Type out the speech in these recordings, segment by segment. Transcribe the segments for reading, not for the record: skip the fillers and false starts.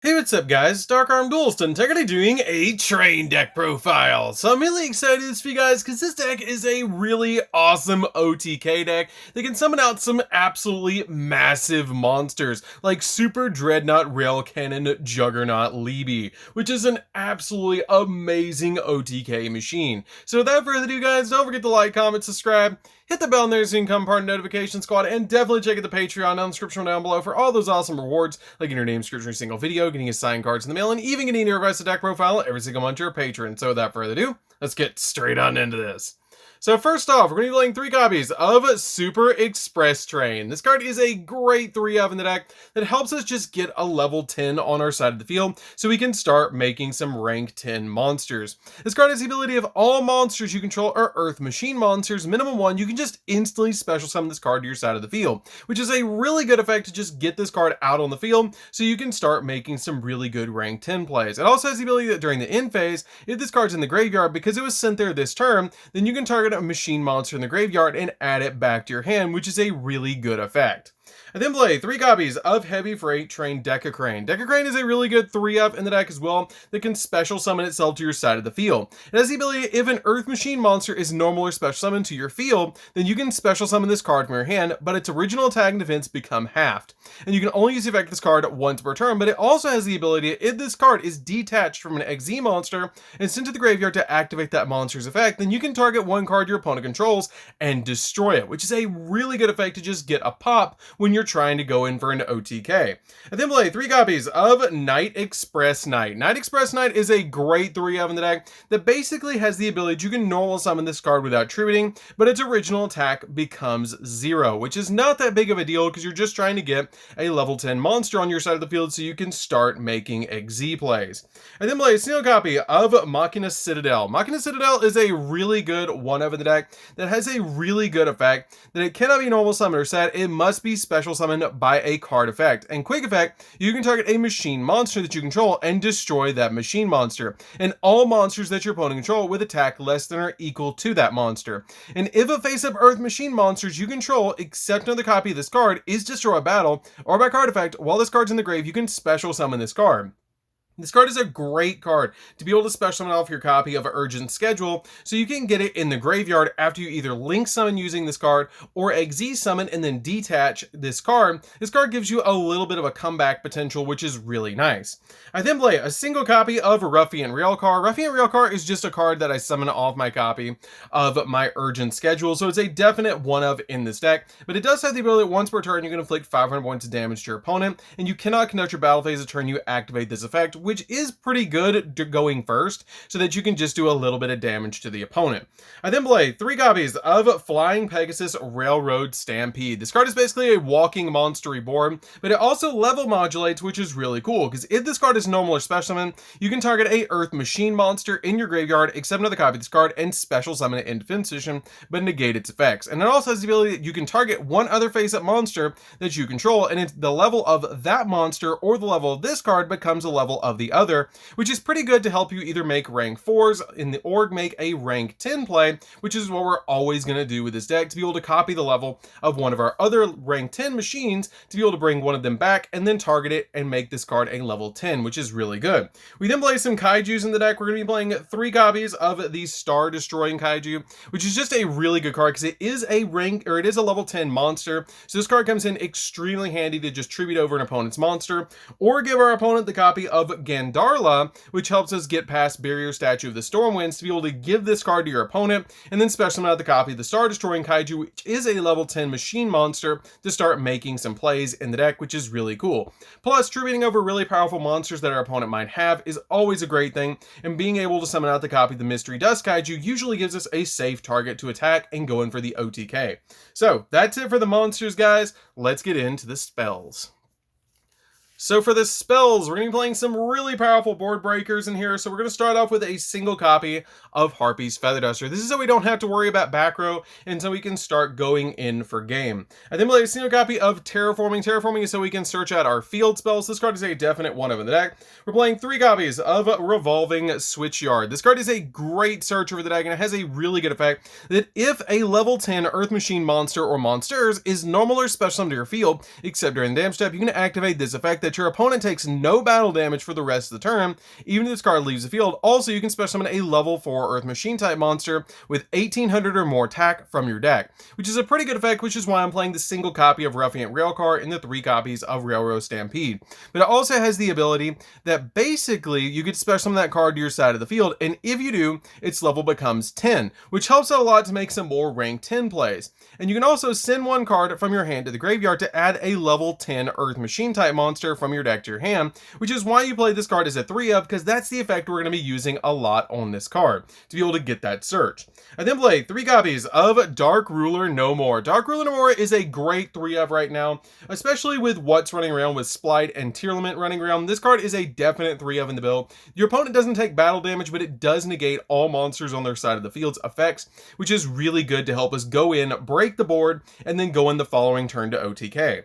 Hey, what's up guys? DarkArmedDuelist and technically doing a train deck profile. So I'm really excited for you guys because this deck is a really awesome OTK deck that can summon out some absolutely massive monsters like Super Dreadnought Rail Cannon Juggernaut Libby, which is an absolutely amazing OTK machine. So without further ado guys, don't forget to like, comment, subscribe, hit the bell in there so you can become part of the notification squad, and definitely check out the Patreon down in the description down below for all those awesome rewards, like in your name description every single video, getting his signed cards in the mail, and even getting your requested deck profile every single month to your patron. So without further ado, let's get straight on into this. So first off, we're going to be playing 3 copies of Super Express Train. This card is a great 3-of in the deck that helps us just get a level 10 on our side of the field so we can start making some rank 10 monsters. This card has the ability of all monsters you control are Earth Machine monsters, minimum 1, you can just instantly special summon this card to your side of the field, which is a really good effect to just get this card out on the field so you can start making some really good rank 10 plays. It also has the ability that during the end phase, if this card's in the graveyard, because it was sent there this turn, then you can target a machine monster in the graveyard and add it back to your hand, which is a really good effect. I then play 3 copies of Heavy Freight Train Decacrane. Decacrane is a really good 3-of in the deck as well that can special summon itself to your side of the field. It has the ability, if an Earth Machine monster is normal or special summoned to your field, then you can special summon this card from your hand, but its original attack and defense become halved. And you can only use the effect of this card once per turn, but it also has the ability, if this card is detached from an XZ monster and sent to the graveyard to activate that monster's effect, then you can target one card your opponent controls and destroy it, which is a really good effect to just get a pop when you're trying to go in for an OTK. I then play 3 copies of Night Express Knight. Night Express Knight is a great 3-of in the deck that basically has the ability you can normal summon this card without tributing, but its original attack becomes 0, which is not that big of a deal because you're just trying to get a level 10 monster on your side of the field so you can start making XZ plays. I then play a single copy of Machina Citadel. Machina Citadel is a really good 1-of in the deck that has a really good effect that it cannot be normal summoned or set, it must be special summoned by a card effect. And quick effect, you can target a machine monster that you control and destroy that machine monster, and all monsters that your opponent control with attack less than or equal to that monster. And if a face-up Earth Machine monsters you control, except another copy of this card, is destroyed by battle or by card effect while this card's in the grave, you can special summon this card. This card is a great card to be able to special summon off your copy of Urgent Schedule so you can get it in the graveyard after you either link summon using this card or XZ summon and then detach this card. This card gives you a little bit of a comeback potential, which is really nice. I then play a single copy of Ruffian Railcar. Ruffian Railcar is just a card that I summon off my copy of my Urgent Schedule, so it's a definite 1-of in this deck, but it does have the ability that once per turn you can inflict 500 points of damage to your opponent, and you cannot conduct your battle phase the turn you activate this effect, which is pretty good going first, so that you can just do a little bit of damage to the opponent. I then play 3 copies of Flying Pegasus Railroad Stampede. This card is basically a walking monster reborn, but it also level modulates, which is really cool, because if this card is normal or special summon, you can target a Earth Machine monster in your graveyard, except another copy of this card, and special summon it in defense position, but negate its effects. And it also has the ability that you can target one other face-up monster that you control, and it's the level of that monster or the level of this card becomes a level of the other, which is pretty good to help you either make rank 4s in the org, make a rank 10 play, which is what we're always going to do with this deck, to be able to copy the level of one of our other rank 10 machines, to be able to bring one of them back and then target it and make this card a level 10, which is really good. We then play some Kaijus in the deck. We're going to be playing 3 copies of the Star Destroying Kaiju, which is just a really good card because it is a rank, or it is a level 10 monster, so this card comes in extremely handy to just tribute over an opponent's monster, or give our opponent the copy of Gandarla, which helps us get past Barrier Statue of the Stormwinds to be able to give this card to your opponent, and then special summon out the copy of the Star Destroying Kaiju, which is a level 10 machine monster, to start making some plays in the deck, which is really cool. Plus, tributing over really powerful monsters that our opponent might have is always a great thing, and being able to summon out the copy of the Mystery Dust Kaiju usually gives us a safe target to attack and go in for the OTK. So that's it for the monsters, guys. Let's get into the spells. So for the spells, we're going to be playing some really powerful board breakers in here. So we're going to start off with a single copy of Harpy's Feather Duster. This is so we don't have to worry about back row until we can start going in for game. I then play a single copy of Terraforming. Terraforming is so we can search out our field spells. This card is a definite 1-of in the deck. We're playing 3 copies of Revolving Switchyard. This card is a great searcher for the deck, and it has a really good effect that if a level 10 Earth Machine monster or monsters is normal or special summoned to your field, except during the damage step, you can activate this effect that that your opponent takes no battle damage for the rest of the turn, even if this card leaves the field. Also, you can special summon a level 4 Earth Machine type monster with 1800 or more attack from your deck, which is a pretty good effect, which is why I'm playing the single copy of Ruffian Railcar and the 3 copies of Railroad Stampede. But it also has the ability that basically you get to special summon that card to your side of the field, and if you do, its level becomes 10, which helps out a lot to make some more rank 10 plays. And you can also send one card from your hand to the graveyard to add a level 10 Earth Machine type monster from your deck to your hand, which is why you play this card as a 3-of, because that's the effect we're going to be using a lot on this card to be able to get that search. I then play 3 copies of Dark Ruler No More. Dark Ruler No More is a great 3-of right now, especially with what's running around with Splight and Tearlament running around. This card is a definite 3-of in the build. Your opponent doesn't take battle damage, but it does negate all monsters on their side of the field's effects, which is really good to help us go in, break the board, and then go in the following turn to OTK.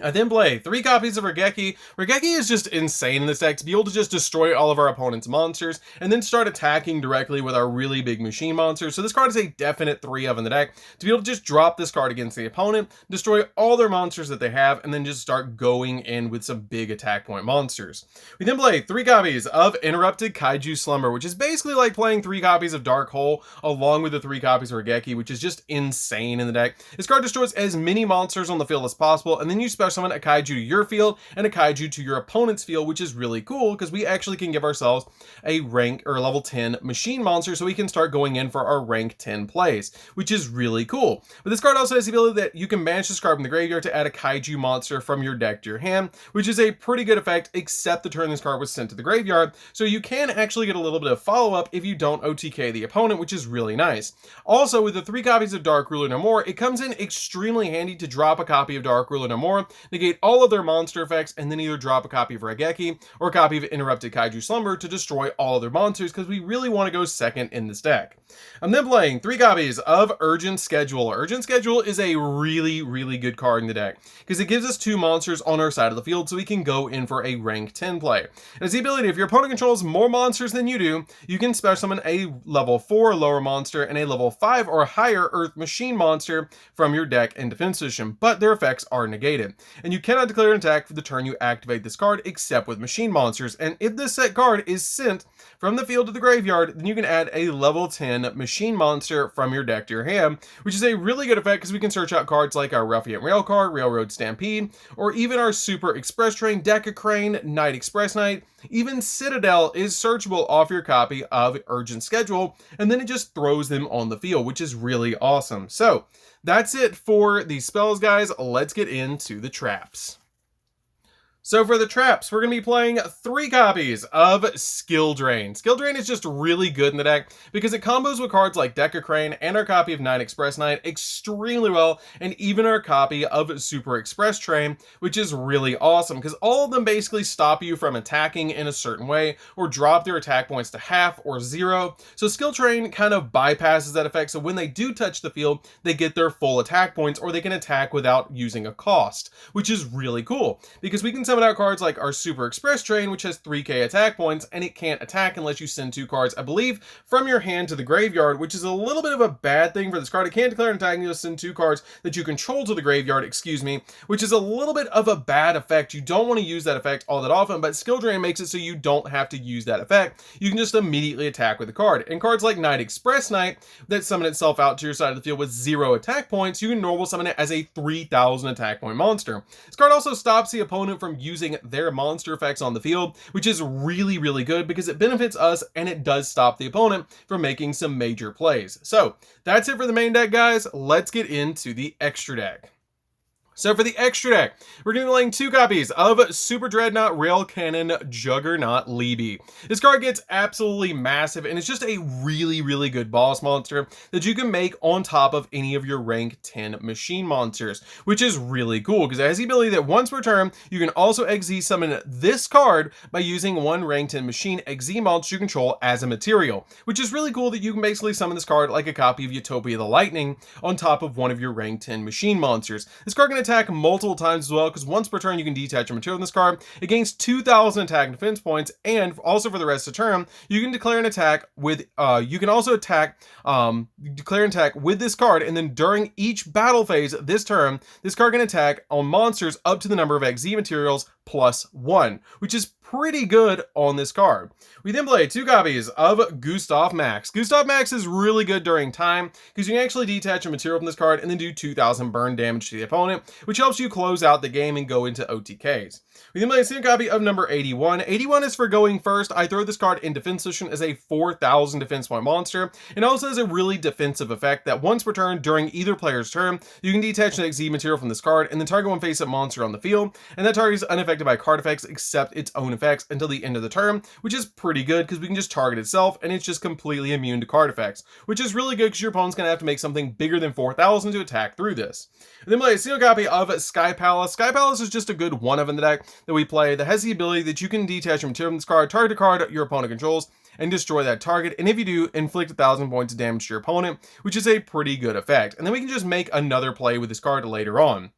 I then play 3 copies of Raigeki. Raigeki is just insane in this deck to be able to just destroy all of our opponent's monsters and then start attacking directly with our really big machine monsters. So this card is a definite 3-of in the deck to be able to just drop this card against the opponent, destroy all their monsters that they have, and then just start going in with some big attack point monsters. We then play 3 copies of Interrupted Kaiju Slumber, which is basically like playing 3 copies of Dark Hole along with the 3 copies of Raigeki, which is just insane in the deck. This card destroys as many monsters on the field as possible, and then you special summon a kaiju to your field and a kaiju to your opponent's field, which is really cool because we actually can give ourselves a rank or level 10 machine monster so we can start going in for our rank 10 plays, which is really cool. But this card also has the ability that you can banish this card from the graveyard to add a kaiju monster from your deck to your hand, which is a pretty good effect, except the turn this card was sent to the graveyard, so you can actually get a little bit of follow-up if you don't OTK the opponent, which is really nice. Also, with the 3 copies of Dark Ruler No More, it comes in extremely handy to drop a copy of Dark Ruler No More, negate all of their monster effects, and then either drop a copy of Raigeki or a copy of Interrupted Kaiju Slumber to destroy all of their monsters, because we really want to go second in this deck. I'm then playing 3 copies of Urgent Schedule. Urgent Schedule is a really good card in the deck because it gives us 2 monsters on our side of the field so we can go in for a rank 10 play. It has the ability, if your opponent controls more monsters than you do, you can special summon a level 4 or lower monster and a level 5 or higher Earth Machine monster from your deck in defense position, but their effects are negated. And you cannot declare an attack for the turn you activate this card except with machine monsters, and if this set card is sent from the field to the graveyard, then you can add a level 10 machine monster from your deck to your hand, which is a really good effect because we can search out cards like our Ruffian Railcar, Railroad Stampede, or even our Super Express Train, Deca Crane, Night Express Knight. Even Citadel is searchable off your copy of Urgent Schedule, and then it just throws them on the field, which is really awesome. So that's it for the spells, guys. Let's get into the traps. So for the traps, we're going to be playing 3 copies of Skill Drain. Skill Drain is just really good in the deck because it combos with cards like Deca Crane and our copy of Night Express Knight extremely well, and even our copy of Super Express Train, which is really awesome because all of them basically stop you from attacking in a certain way or drop their attack points to half or 0. So Skill Drain kind of bypasses that effect, so when they do touch the field, they get their full attack points, or they can attack without using a cost, which is really cool because we can summon out cards like our Super Express Train, which has 3k attack points, and it can't attack unless you send 2 cards, I believe, from your hand to the graveyard, which is a little bit of a bad thing for this card. It can't declare an attack, and you'll send 2 cards that you control to the graveyard, which is a little bit of a bad effect. You don't want to use that effect all that often, but Skill Drain makes it so you don't have to use that effect. You can just immediately attack with the card. And cards like Night Express Knight that summon itself out to your side of the field with 0 attack points, you can normal summon it as a 3000 attack point monster. This card also stops the opponent from using their monster effects on the field, which is really good because it benefits us and it does stop the opponent from making some major plays. So that's it for the main deck, guys. Let's get into the extra deck. So for the extra deck, we're going to be playing 2 copies of Super Dreadnought Rail Cannon Juggernaut Libby. This card gets absolutely massive, and it's just a really good boss monster that you can make on top of any of your rank 10 machine monsters, which is really cool because it has the ability that once per turn, you can also XZ summon this card by using 1 rank 10 machine XZ monster you control as a material, which is really cool that you can basically summon this card like a copy of Utopia the Lightning on top of one of your rank 10 machine monsters. This card can attack multiple times as well because once per turn you can detach a material in this card. It gains 2000 attack and defense points, and also for the rest of the turn you can declare an attack with you can also declare an attack with this card, and then during each battle phase this turn this card can attack on monsters up to the number of XZ materials +1, which is pretty good on this card. We then play 2 copies of Gustav Max. Gustav Max is really good during time because you can actually detach a material from this card and then do 2000 burn damage to the opponent, which helps you close out the game and go into OTKs. We then play a single copy of number 81. 81 is for going first. I throw this card in defense position as a 4000 defense point monster, and also has a really defensive effect that once per turn during either player's turn, you can detach an XZ material from this card and then target one face-up monster on the field, and that target is unaffected by card effects except its own effects until the end of the turn, which is pretty good because we can just target itself and it's just completely immune to card effects, which is really good because your opponent's going to have to make something bigger than 4000 to attack through this. And then play a single copy of Sky Palace. Sky Palace is just a good one of in the deck that we play that has the ability that you can detach a material from this card, target a card your opponent controls, and destroy that target, and if you do, inflict 1000 points of damage to your opponent, which is a pretty good effect. And then we can just make another play with this card later on.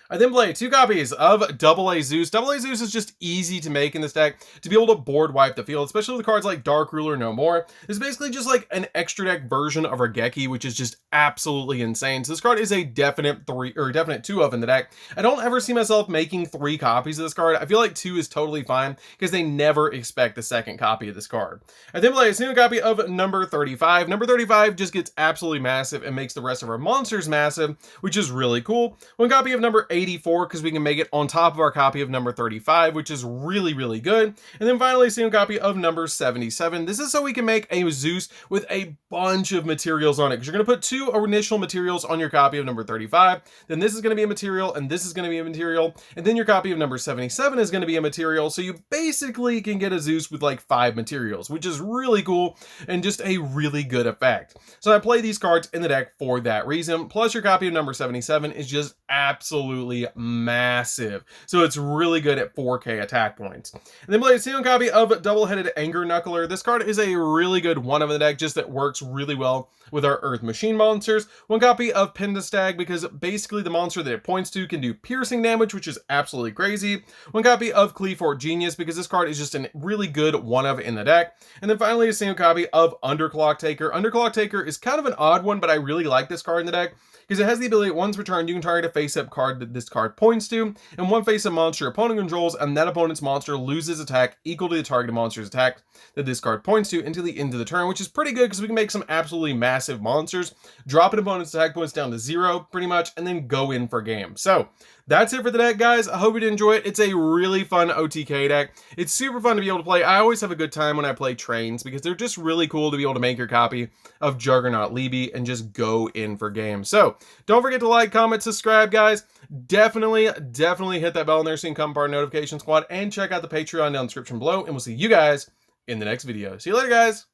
I then play 2 copies of AA Zeus. AA Zeus is just easy to make in this deck to be able to board wipe the field, especially with cards like Dark Ruler No More. It's basically just like an extra deck version of Regeki, which is just absolutely insane. So this card is a definite 2 of in the deck. I don't ever see myself making 3 copies of this card. I feel like 2 is totally fine because they never expect the second copy of this card. I then play a single copy of number 35. Number 35 just gets absolutely massive and makes the rest of our monsters massive, which is really cool. 1 copy of number 84 because we can make it on top of our copy of number 35, which is really, really good. And then finally, a single copy of number 77. This is so we can make a Zeus with a bunch of materials on it, because you're going to put 2 initial materials on your copy of number 35. Then this is going to be a material, and this is going to be a material, and then your copy of number 77 is going to be a material. So you basically can get a Zeus with like 5 materials, which is really cool and just a really good effect. So I play these cards in the deck for that reason. Plus your copy of number 77 is just absolutely massive, so it's really good at 4k attack points. And then play a single copy of Double-Headed Anger Knuckler. This card is a really good one of the deck, just that works really well with our Earth Machine monsters. 1 copy of Pendestag because basically the monster that it points to can do piercing damage, which is absolutely crazy. 1 copy of Cleafort Genius because this card is just a really good one of in the deck. And then finally a single copy of Underclock Taker. Underclock Taker is kind of an odd one, but I really like this card in the deck because it has the ability once per turn you can target a face-up card that this card points to, and 1 face-up monster your opponent controls, and that opponent's monster loses attack equal to the targeted monster's attack that this card points to until the end of the turn, which is pretty good because we can make some absolutely massive monsters, drop an opponent's attack points down to 0 pretty much, and then go in for game. So that's it for the deck, guys. I hope you did enjoy it. It's a really fun OTK deck. It's super fun to be able to play. I always have a good time when I play trains because they're just really cool to be able to make your copy of Juggernaut Libby and just go in for game. So don't forget to like, comment, subscribe, guys. Definitely hit that bell in there so you can become part of the notification squad, and check out the Patreon down in the description below, and we'll see you guys in the next video. See you later, guys.